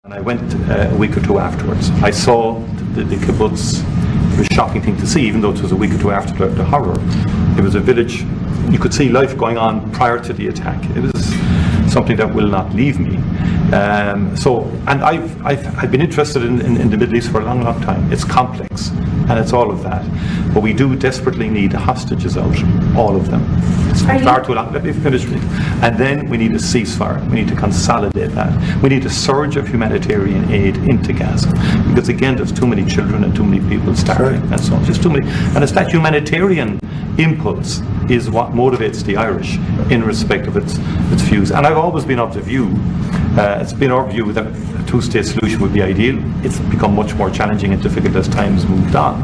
And I went a week or two afterwards. I saw the kibbutz. It was a shocking thing to see, even though it was a week or two after the horror. It was a village. You could see life going on prior to the attack. It was something that will not leave me. And I've been interested in the Middle East for a long, long time. It's complex, and it's all of that. But we do desperately need hostages out, all of them. It's far too long. Let me finish. And then we need a ceasefire. We need to consolidate that. We need a surge of humanitarian aid into Gaza, because again, there's too many children and too many people starving, and so on. Just too many. And it's that humanitarian impulse is what motivates the Irish in respect of its views. And I've always been of the view, it's been our view that a two-state solution would be ideal. It's become much more challenging and difficult as time has moved on.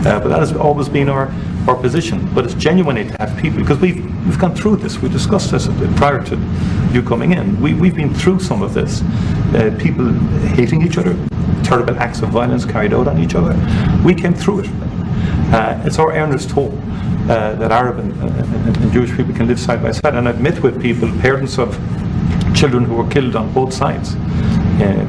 But that has always been our position. But it's genuinely to have people, because we've gone through this. We discussed this prior to you coming in. We've been through some of this. People hating each other, terrible acts of violence carried out on each other. We came through it. It's our earnest hope that Arab and Jewish people can live side by side. And I've met with people, parents of children who were killed on both sides,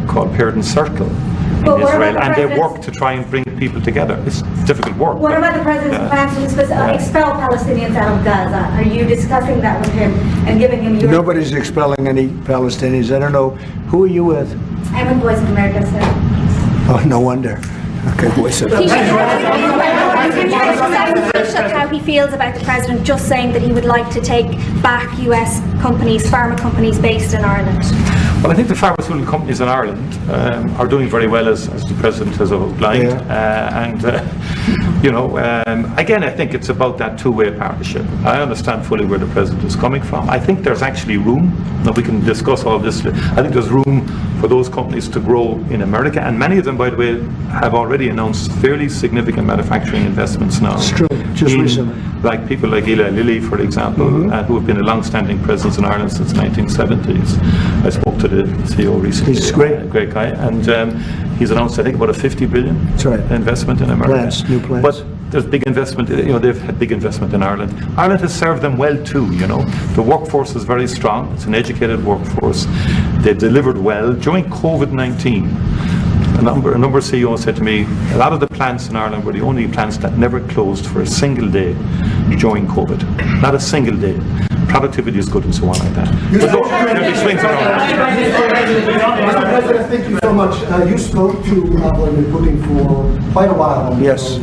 called Parent Circle in Israel, and they work to try and bring people together. It's difficult work. What about the president's plans to expel Palestinians out of Gaza? Are you discussing that with him and giving him your... Nobody's expelling any Palestinians. I don't know. Who are you with? I'm in Voice of America, sir. Oh, no wonder. Okay, Voice of America. How he feels about the president just saying that he would like to take back US companies, pharma companies based in Ireland. Well, I think the pharmaceutical companies in Ireland are doing very well, as the president has outlined. Again, I think it's about that two-way partnership. I understand fully where the president is coming from. I think there's actually room. Now, we can discuss all this. I think there's room for those companies to grow in America, and many of them, by the way, have already announced fairly significant manufacturing investments now. It's true, just recently. Like people like Eli Lilly, for example, who have been a long-standing presence in Ireland since the 1970s. I spoke to the CEO recently. He's great. Great guy. And he's announced, I think, about a $50 billion investment in America. New plans. But there's big investment, they've had big investment in Ireland. Ireland has served them well too, The workforce is very strong. It's an educated workforce. They delivered well. During COVID-19, a number of CEOs said to me, a lot of the plants in Ireland were the only plants that never closed for a single day during COVID. Not a single day. Productivity is good and so on like that. But look, there'll be swings around. Mr. President, thank you so much. You spoke to Vladimir Putin for quite a while. Yes.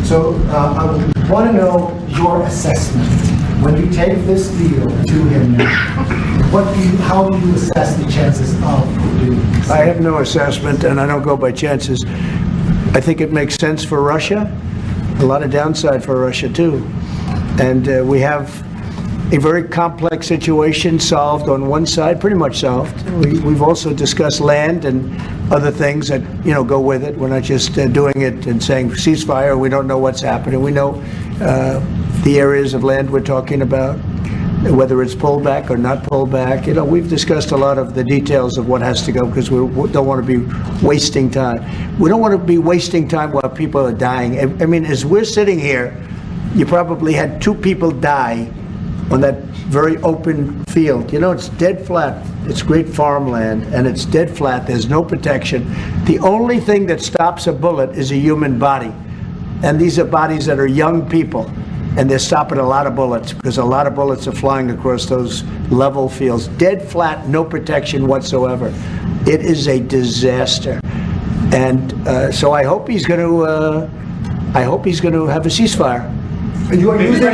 So I want to know your assessment. When you take this deal to him now, how do you assess the chances of Putin? I have no assessment, and I don't go by chances. I think it makes sense for Russia, a lot of downside for Russia too. And we have a very complex situation solved on one side, pretty much solved. We've also discussed land and other things that go with it. We're not just doing it and saying ceasefire. We don't know what's happening. We know the areas of land we're talking about, whether it's pulled back or not pulled back. We've discussed a lot of the details of what has to go, because we don't want to be wasting time. We don't want to be wasting time while people are dying. I mean, as we're sitting here, you probably had 2 people die on that very open field. It's dead flat. It's great farmland, and it's dead flat. There's no protection. The only thing that stops a bullet is a human body. And these are bodies that are young people. And they're stopping a lot of bullets, because a lot of bullets are flying across those level fields. Dead flat, no protection whatsoever. It is a disaster. And so I hope he's going to have a ceasefire. And you are using